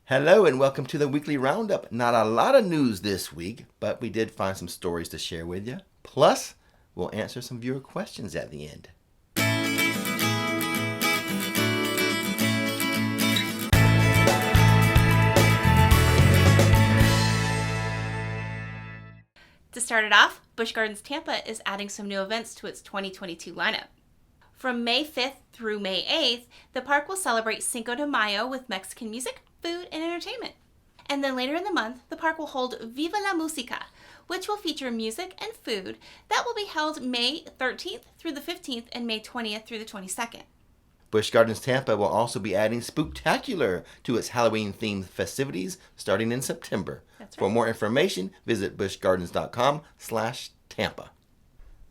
Hello and welcome to the weekly roundup. Not a lot of news this week, but we did find some stories to share with you. Plus, we'll answer some viewer questions at the end. To start it off, Busch Gardens Tampa is adding some new events to its 2022 lineup. From May 5th through May 8th, the park will celebrate Cinco de Mayo with Mexican music, food, and entertainment. And then later in the month, the park will hold Viva la Música, which will feature music and food that will be held May 13th through the 15th and May 20th through the 22nd. Busch Gardens Tampa will also be adding Spooktacular to its Halloween-themed festivities starting in September. That's right. For more information, visit buschgardens.com/Tampa.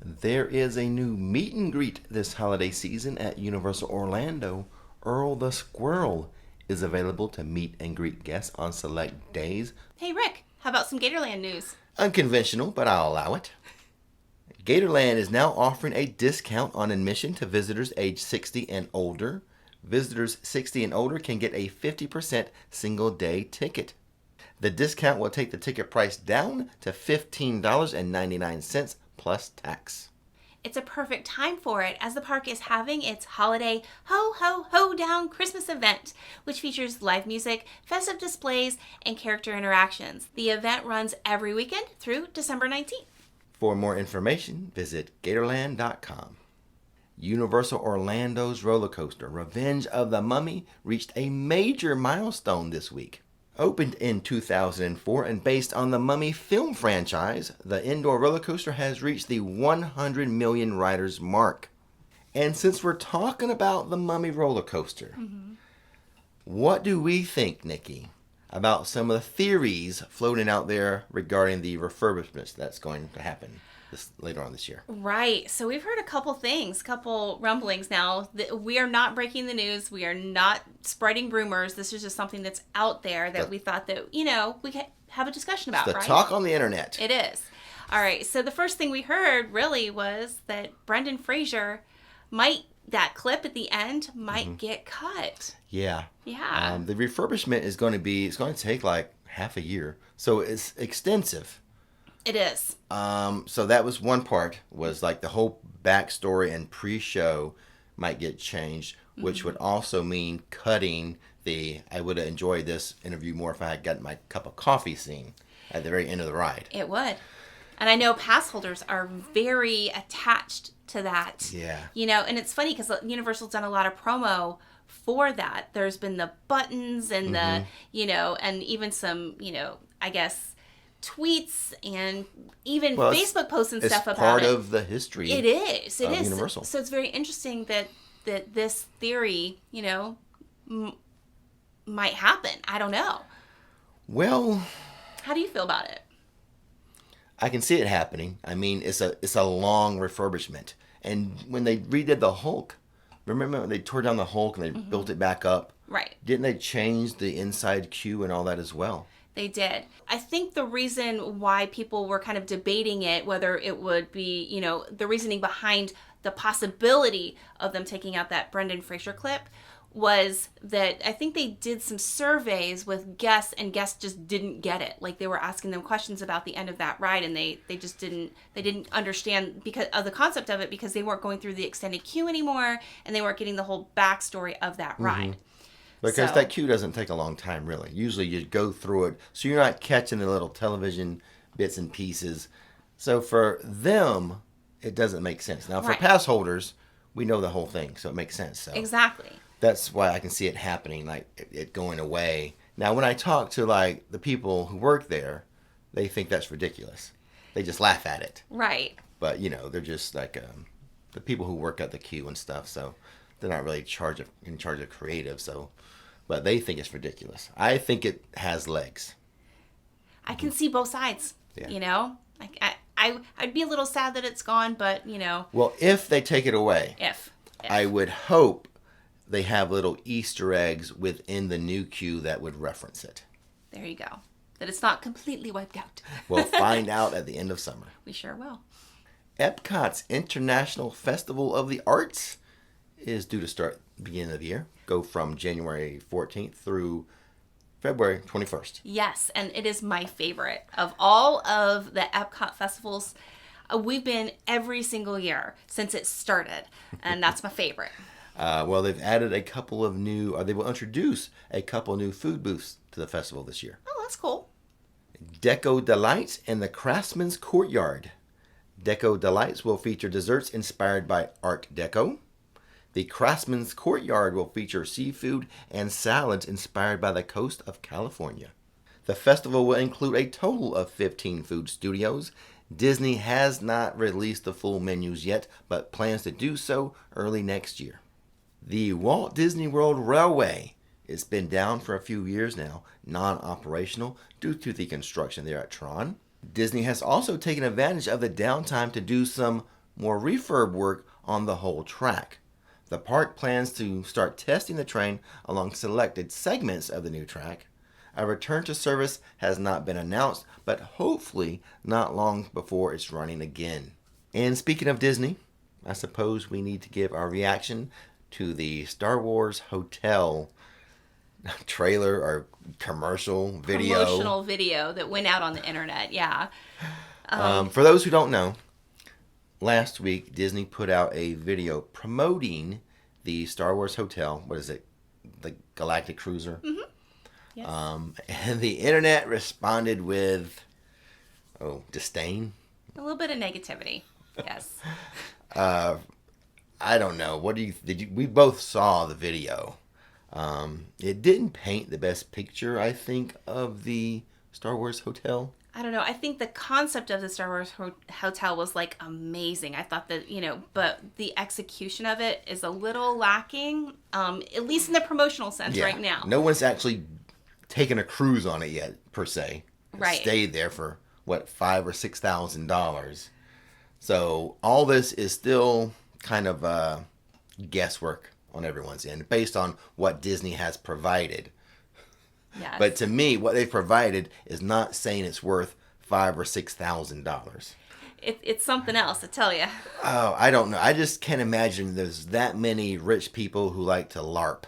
There is a new meet and greet this holiday season at Universal Orlando. Earl the Squirrel is available to meet and greet guests on select days. Hey Rick, how about some Gatorland news? Unconventional, but I'll allow it. Gatorland is now offering a discount on admission to visitors age 60 and older. Visitors 60 and older can get a 50% single-day ticket. The discount will take the ticket price down to $15.99 plus tax. It's a perfect time for it as the park is having its holiday Ho Ho Ho Down Christmas event, which features live music, festive displays, and character interactions. The event runs every weekend through December 19th. For more information, visit Gatorland.com. Universal Orlando's roller coaster, Revenge of the Mummy, reached a major milestone this week. Opened in 2004 and based on the Mummy film franchise, the indoor roller coaster has reached the 100 million riders mark. And since we're talking about the Mummy roller coaster, what do we think, Nikki, about some of the theories floating out there regarding the refurbishments that's going to happen later on this year? Right. So we've heard a couple rumblings now. We are not breaking the news. We are not spreading rumors. This is just something that's out there that we thought that, we could have a discussion about, right? The talk on the internet. It is. All right. So the first thing we heard really was that Brendan Fraser that clip at the end might get cut. Yeah. Yeah. The refurbishment is going to take like half a year. So it's extensive. It is. So that was one part, was like the whole backstory and pre-show might get changed, which would also mean cutting I would have enjoyed this interview more if I had gotten my cup of coffee scene at the very end of the ride. It would. And I know pass holders are very attached to that. Yeah. And it's funny because Universal's done a lot of promo for that. There's been the buttons and the, and even some, I guess, tweets and even Facebook posts and stuff about it. It's part of the history. It is. It is. Universal. So it's very interesting that this theory, might happen. I don't know. Well, how do you feel about it? I can see it happening. I mean, it's a long refurbishment. And when they redid the Hulk, remember when they tore down the Hulk and they built it back up? Right. Didn't they change the inside queue and all that as well? They did. I think the reason why people were kind of debating it, whether it would be, the reasoning behind the possibility of them taking out that Brendan Fraser clip was that I think they did some surveys with guests and guests just didn't get it. Like they were asking them questions about the end of that ride and they just didn't understand because of the concept of it because they weren't going through the extended queue anymore and they weren't getting the whole backstory of that ride. Because that queue doesn't take a long time, really. Usually you go through it, so you're not catching the little television bits and pieces. So for them, it doesn't make sense. Now, for pass holders, we know the whole thing, so it makes sense. So exactly. That's why I can see it happening, like it going away. Now, when I talk to like the people who work there, they think that's ridiculous. They just laugh at it. Right. But, they're just like the people who work at the queue and stuff, so they're not really in charge of creative, so... But they think it's ridiculous. I think it has legs. I can see both sides, I'd be a little sad that it's gone, but, Well, if they take it away, if. I would hope they have little Easter eggs within the new queue that would reference it. There you go. That it's not completely wiped out. We'll find out at the end of summer. We sure will. Epcot's International Festival of the Arts is due to start beginning of the year. Go from January 14th through February 21st. Yes, and it is my favorite. Of all of the Epcot festivals, we've been every single year since it started, and that's my favorite. Well, they've added a couple of new, or they will introduce a couple new food booths to the festival this year. Oh, that's cool. Deco Delights in the Craftsman's Courtyard. Deco Delights will feature desserts inspired by Art Deco. The Craftsman's Courtyard will feature seafood and salads inspired by the coast of California. The festival will include a total of 15 food studios. Disney has not released the full menus yet, but plans to do so early next year. The Walt Disney World Railway. It's been down for a few years now, non-operational due to the construction there at Tron. Disney has also taken advantage of the downtime to do some more refurb work on the whole track. The park plans to start testing the train along selected segments of the new track. A return to service has not been announced, but hopefully not long before it's running again. And speaking of Disney, I suppose we need to give our reaction to the Star Wars Hotel trailer or commercial video. Promotional video that went out on the internet, yeah. For those who don't know, last week Disney put out a video promoting the Star Wars Hotel. What is it? The Galactic Cruiser. Mm-hmm. Yes. And the internet responded with, disdain. A little bit of negativity, yes. I don't know. We both saw the video. It didn't paint the best picture, I think, of the Star Wars Hotel. I don't know. I think the concept of the Star Wars Hotel was like amazing. I thought that, but the execution of it is a little lacking, at least in the promotional sense right now. No one's actually taken a cruise on it yet, per se. Right. Stayed there for, $5,000 or $6,000. So all this is still kind of guesswork on everyone's end, based on what Disney has provided. Yes. But to me, what they've provided is not saying it's worth $5,000 or $6,000. It's something else, I tell you. Oh, I don't know. I just can't imagine there's that many rich people who like to LARP.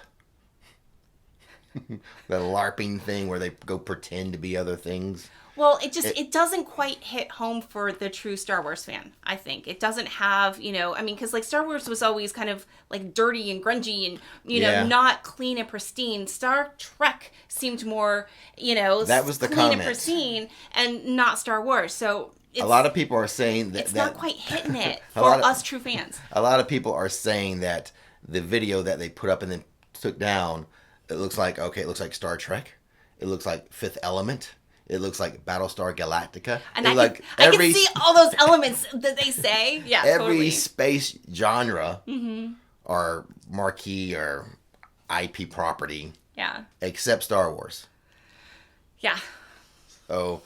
The LARPing thing where they go pretend to be other things. Well, it doesn't quite hit home for the true Star Wars fan, I think. It doesn't have, because Star Wars was always kind of like dirty and grungy and, not clean and pristine. Star Trek seemed more, that was the clean comment. and pristine and not Star Wars. So a lot of people are saying that... It's not quite hitting it for us true fans. A lot of people are saying that the video that they put up and then took down, it looks like Star Trek. It looks like Fifth Element. It looks like Battlestar Galactica. And I can see all those elements that they say. Yeah, every totally. space genre or marquee or IP property. Yeah. Except Star Wars. Yeah. So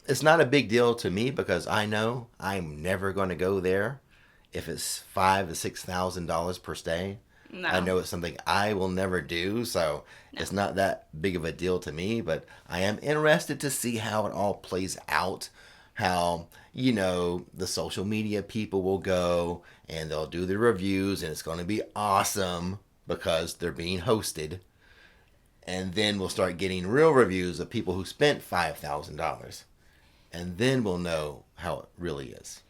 it's not a big deal to me because I know I'm never going to go there if it's $5,000 to $6,000 per stay. No. I know it's something I will never do, so it's not that big of a deal to me, but I am interested to see how it all plays out, how, the social media people will go, and they'll do the reviews, and it's going to be awesome because they're being hosted, and then we'll start getting real reviews of people who spent $5,000, and then we'll know how it really is.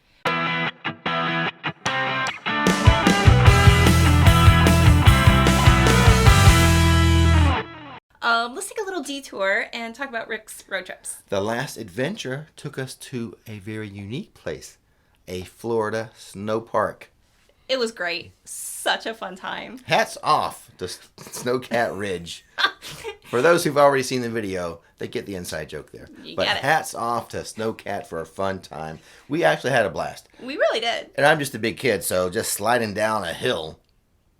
Let's take a little detour and talk about Rick's road trips. The last adventure took us to a very unique place, a Florida snow park. It was great. Such a fun time. Hats off to Snowcat Ridge. For those who've already seen the video, they get the inside joke there. But hats off to Snowcat for a fun time. We actually had a blast. We really did. And I'm just a big kid, so just sliding down a hill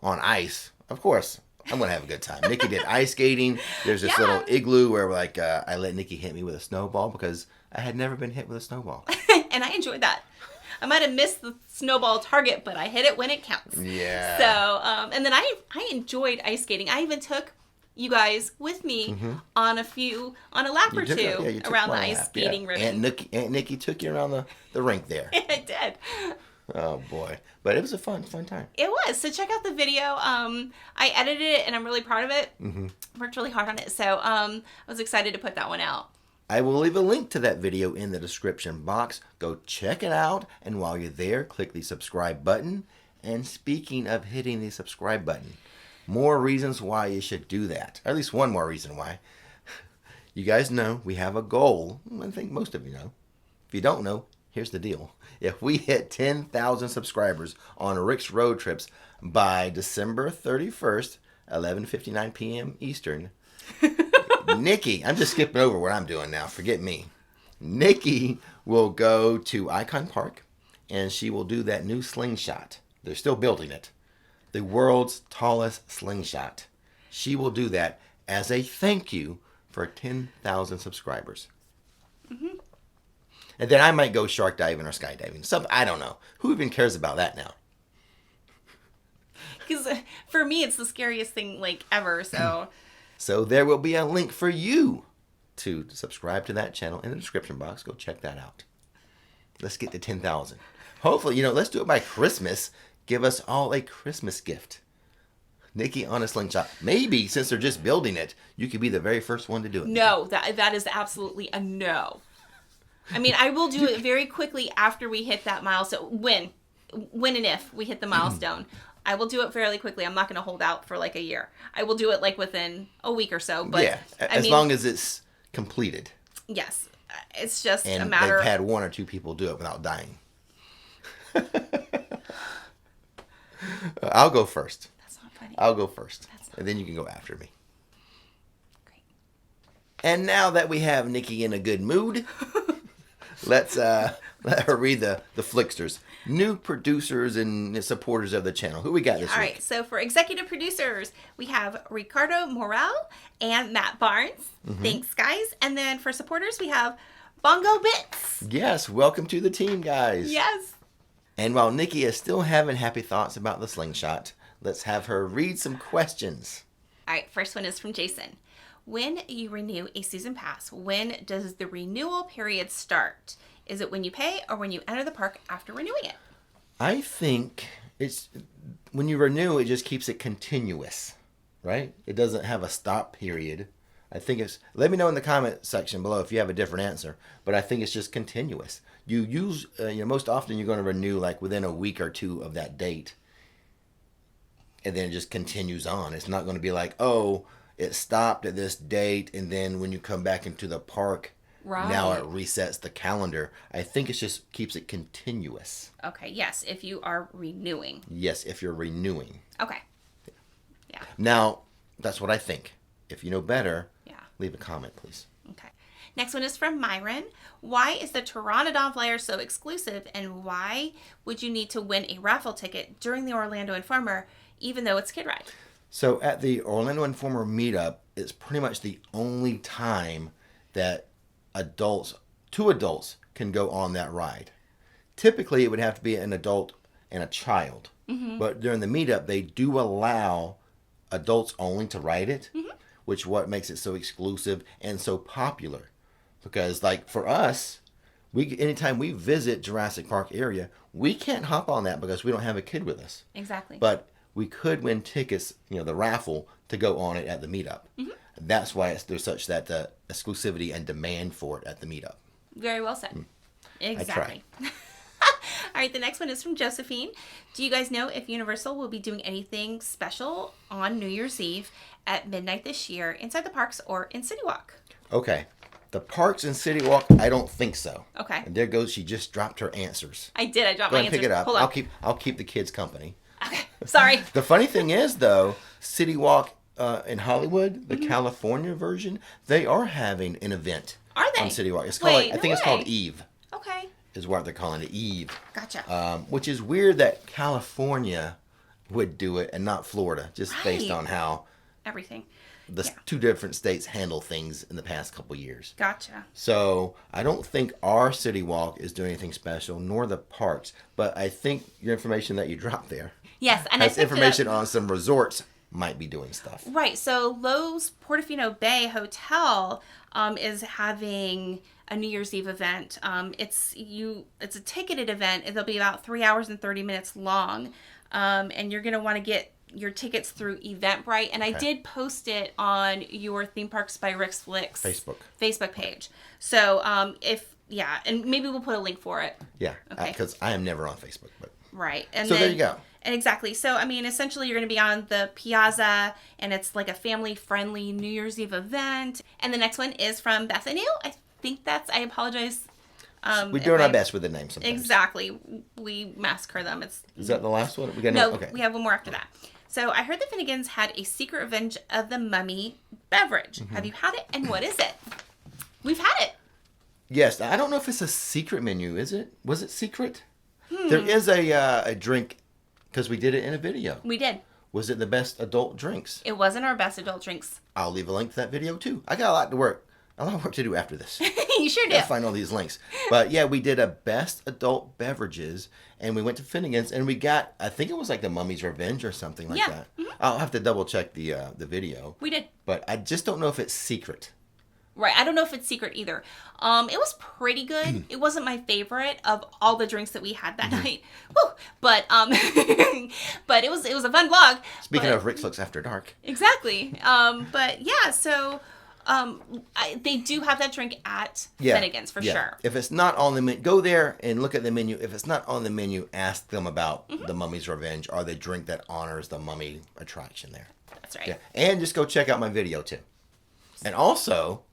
on ice, of course, I'm going to have a good time. Nikki did ice skating. There's this little igloo where I let Nikki hit me with a snowball because I had never been hit with a snowball. And I enjoyed that. I might have missed the snowball target, but I hit it when it counts. Yeah. So, and then I enjoyed ice skating. I even took you guys with me on a lap or two around the ice skating ribbon. Aunt Nikki took you around the rink there. I did. Oh boy. But it was a fun time. It was. So check out the video. I edited it and I'm really proud of it. Worked really hard on it. So I was excited to put that one out. I will leave a link to that video in the description box. Go check it out. And while you're there, click the subscribe button. And speaking of hitting the subscribe button, more reasons why you should do that. Or at least one more reason why. You guys know we have a goal. I think most of you know. If you don't know, here's the deal. If we hit 10,000 subscribers on Rix Road Trips by December 31st, 11:59 p.m. Eastern, Nikki, I'm just skipping over what I'm doing now. Forget me. Nikki will go to Icon Park, and she will do that new slingshot. They're still building it. The world's tallest slingshot. She will do that as a thank you for 10,000 subscribers. And then I might go shark diving or skydiving. I don't know. Who even cares about that now? Because for me, it's the scariest thing ever. So, So there will be a link for you to subscribe to that channel in the description box. Go check that out. Let's get to 10,000. Hopefully, let's do it by Christmas. Give us all a Christmas gift. Nikki on a slingshot. Maybe since they're just building it, you could be the very first one to do it. No, that is absolutely a no. I mean, I will do it very quickly after we hit that milestone. When and if we hit the milestone, I will do it fairly quickly. I'm not going to hold out for a year. I will do it within a week or so. But yeah, as long as it's completed. Yes, it's just and a matter. They've had one or two people do it without dying. I'll go first. That's not funny. I'll go first, and then you can go after me. Great. And now that we have Nikki in a good mood. Let's let her read the Flicksters, new producers and supporters of the channel. Who we got this week? All right, so for executive producers, we have Ricardo Morel and Matt Barnes. Thanks, guys. And then for supporters, we have Bongo Bits. Yes, welcome to the team, guys. Yes. And while Nikki is still having happy thoughts about the slingshot, let's have her read some questions. All right, first one is from Jason. When you renew a season pass, when does the renewal period start? Is it when you pay or when you enter the park after renewing it? I think it's when you renew, it just keeps it continuous, right? It doesn't have a stop period. I think it's, let me know in the comment section below if you have a different answer, but I think it's just continuous. You use, most often you're going to renew within a week or two of that date, and then it just continues on. It's not going to be it stopped at this date, and then when you come back into the park, now it resets the calendar. I think it just keeps it continuous. Okay, yes, if you are renewing. Yes, if you're renewing. Okay. Yeah. Now, that's what I think. If you know better, yeah, leave a comment, please. Okay. Next one is from Myron. Why is the Tyrannodont Flyer so exclusive, and why would you need to win a raffle ticket during the Orlando Informer, even though it's kid ride? So at the Orlando Informer meetup, it's pretty much the only time that two adults can go on that ride. Typically, it would have to be an adult and a child. But during the meetup, they do allow adults only to ride it, which what makes it so exclusive and so popular. Because for us, anytime we visit Jurassic Park area, we can't hop on that because we don't have a kid with us. Exactly. But we could win tickets, the raffle, to go on it at the meetup. That's why there's such that exclusivity and demand for it at the meetup. Very well said. Exactly. I All right, the next one is from Josephine. Do you guys know if Universal will be doing anything special on New Year's Eve at midnight this year inside the parks or in City Walk? Okay. The parks and City Walk, I don't think so. Okay. And there goes, she just dropped her answers. I did. I dropped Go my ahead and answers. pick it up. Hold on. I'll keep the kids company. Okay. Sorry. The funny thing is, though, City Walk in Hollywood, the California version, they are having an event. Are they? On City Walk. It's called, Wait, I think it's called Eve. Okay. Is what they're calling it, Eve. Gotcha. Which is weird that California would do it and not Florida, just based on how everything the two different states handle things in the past couple years. Gotcha. So I don't think our City Walk is doing anything special, nor the parks. But I think your information that you dropped there Yes, and has information on some resorts might be doing stuff. Right. So Lowe's Portofino Bay Hotel is having a New Year's Eve event. It's a ticketed event. It'll be about 3 hours and 30 minutes long. And you're going to want to get your tickets through Eventbrite. And I did post it on your Theme Parks by Rix Flix Facebook page. So and maybe we'll put a link for it. Yeah. Because I am never on Facebook. But right. And so there you go. Exactly. So, I mean, essentially you're going to be on the piazza, and it's like a family-friendly New Year's Eve event. And the next one is from Bethany. I apologize. We're doing our best with the names sometimes. Exactly. We massacre them. Is that the last one? We have one more after that. So, I heard the Finnegans had a Secret Revenge of the Mummy beverage. Mm-hmm. Have you had it? And what is it? We've had it. Yes. I don't know if it's a secret menu, is it? Was it secret? There is a drink... Because we did it in a video. We did. Was it the best adult drinks? It wasn't our best adult drinks. I'll leave a link to that video too. I got a lot of work to do after this. You sure do. Gotta find all these links. But yeah, we did a best adult beverages, and we went to Finnegans, and we got, I think it was like the Mummy's Revenge or something like that. Mm-hmm. I'll have to double check the video. We did. But I just don't know if it's secret. Right. I don't know if it's secret either. It was pretty good. It wasn't my favorite of all the drinks that we had that night. Woo! But but it was a fun vlog. Speaking of Rix Flix After Dark. Exactly. But yeah, so they do have that drink at Finnegans for sure. If it's not on the menu, go there and look at the menu. If it's not on the menu, ask them about the Mummy's Revenge or the drink that honors the mummy attraction there. That's right. Yeah. And just go check out my video too. And also,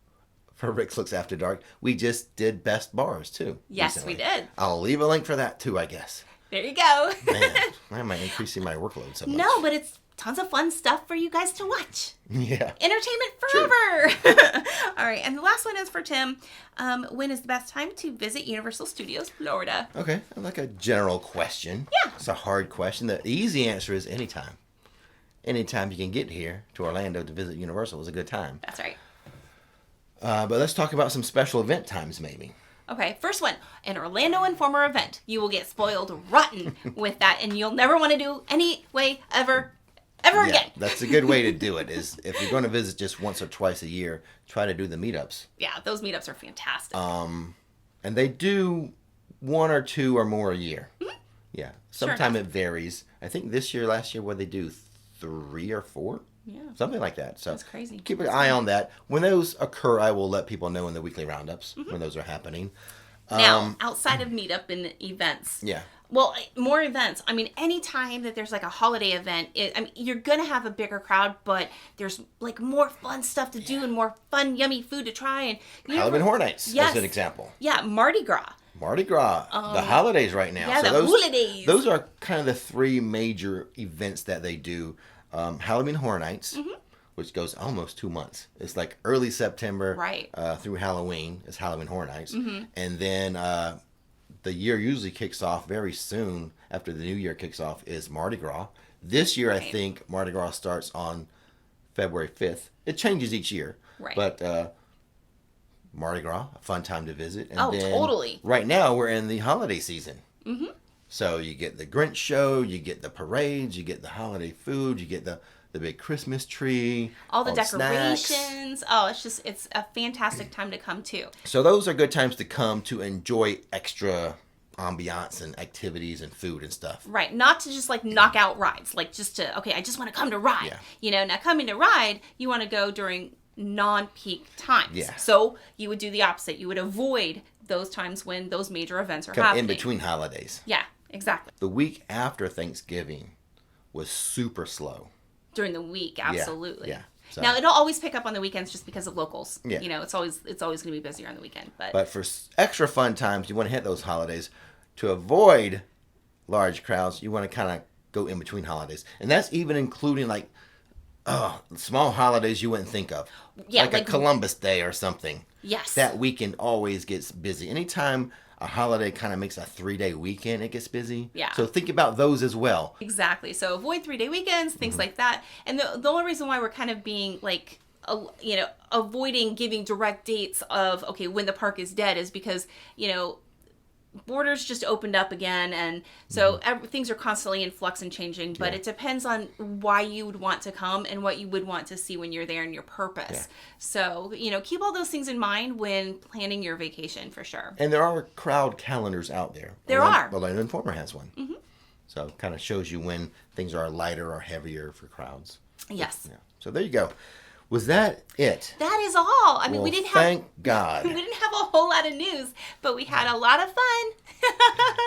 for Rix Flix After Dark, we just did best bars too. Yes, recently. we did. I'll leave a link for that too, I guess. There you go. Man, why am I increasing my workload so much? No, but it's tons of fun stuff for you guys to watch. Yeah. Entertainment forever. All right, and the last one is for Tim. When is the best time to visit Universal Studios Florida? Okay, I like a general question. Yeah. It's a hard question. The easy answer is anytime. Anytime you can get here to Orlando to visit Universal is a good time. That's right. But let's talk about some special event times, maybe. Okay, first one, an Orlando Informer event. You will get spoiled rotten with that, and you'll never want to do any way ever again. That's a good way to do it, is if you're going to visit just once or twice a year, try to do the meetups. Yeah, those meetups are fantastic. And they do 1 or 2 or more a year. Mm-hmm. Yeah, sometimes it varies. I think last year, what they do, 3 or 4? Yeah. Something like that. So that's crazy. Keep an eye on that. When those occur, I will let people know in the weekly roundups when those are happening. Now, outside of meetup and events. Yeah. Well, more events. I mean, anytime that there's like a holiday event, you're going to have a bigger crowd, but there's like more fun stuff to do and more fun, yummy food to try. And Halloween Horror Nights is an example. Yeah, Mardi Gras. Mardi Gras, the holidays right now. Yeah, so holidays. Those are kind of the 3 major events that they do. Halloween Horror Nights, which goes almost 2 months. It's like early September through Halloween is Halloween Horror Nights. And then the year usually kicks off very soon after the new year kicks off is Mardi Gras. This year, I think Mardi Gras starts on February 5th. It changes each year. Right. But Mardi Gras, a fun time to visit. And totally. Right now, we're in the holiday season. Mm-hmm. So you get the Grinch show, you get the parades, you get the holiday food, you get the big Christmas tree. All the decorations. Snacks. Oh, it's a fantastic time to come too. So those are good times to come to enjoy extra ambiance and activities and food and stuff. Right. Not to just like knock out rides. Like just to, I just want to come to ride. Yeah. Now coming to ride, you want to go during non-peak times. Yeah. So you would do the opposite. You would avoid those times when those major events are happening. In between holidays. Yeah. Exactly. The week after Thanksgiving was super slow. During the week, absolutely. Yeah. So. Now it'll always pick up on the weekends just because of locals. Yeah. It's always going to be busier on the weekend. But for extra fun times, you want to hit those holidays to avoid large crowds. You want to kind of go in between holidays, and that's even including like small holidays you wouldn't think of, like a Columbus Day or something. Yes. That weekend always gets busy. Anytime a holiday kind of makes a 3-day weekend, it gets busy. Yeah. So think about those as well. Exactly. So avoid 3-day weekends, things like that. And the only reason why we're kind of being like, avoiding giving direct dates of, when the park is dead is because, borders just opened up again, and so things are constantly in flux and changing, but it depends on why you would want to come and what you would want to see when you're there and your purpose. Yeah. So, keep all those things in mind when planning your vacation for sure. And there are crowd calendars out there. There are. Orlando Informer has one. Mm-hmm. So it kind of shows you when things are lighter or heavier for crowds. Yes. Yeah. So there you go. Was that it? That is all. I mean, we didn't have... Thank God. We didn't have a whole lot of news, but we had a lot of fun.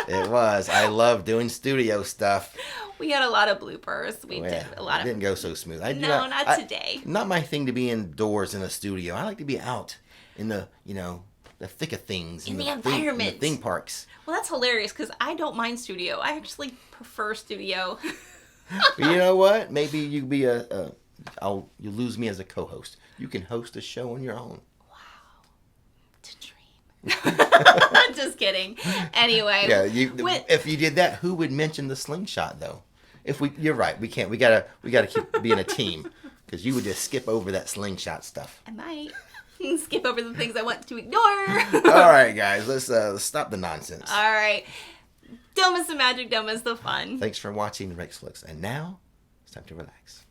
It was. I love doing studio stuff. We had a lot of bloopers. We did a lot It of... didn't go so smooth. not today. Not my thing to be indoors in a studio. I like to be out in the, the thick of things. In the environment. In the theme parks. Well, that's hilarious because I don't mind studio. I actually prefer studio. But you know what? Maybe you be you lose me as a co-host. You can host a show on your own. Wow. To dream. Just kidding. Anyway. Yeah, if you did that, who would mention the slingshot though? You're right. We can't. We gotta keep being a team because you would just skip over that slingshot stuff. I might skip over the things I want to ignore. All right, guys. Let's stop the nonsense. All right. Dumb is the magic, dumb is the fun. Thanks for watching Rix Flix. And now it's time to relax.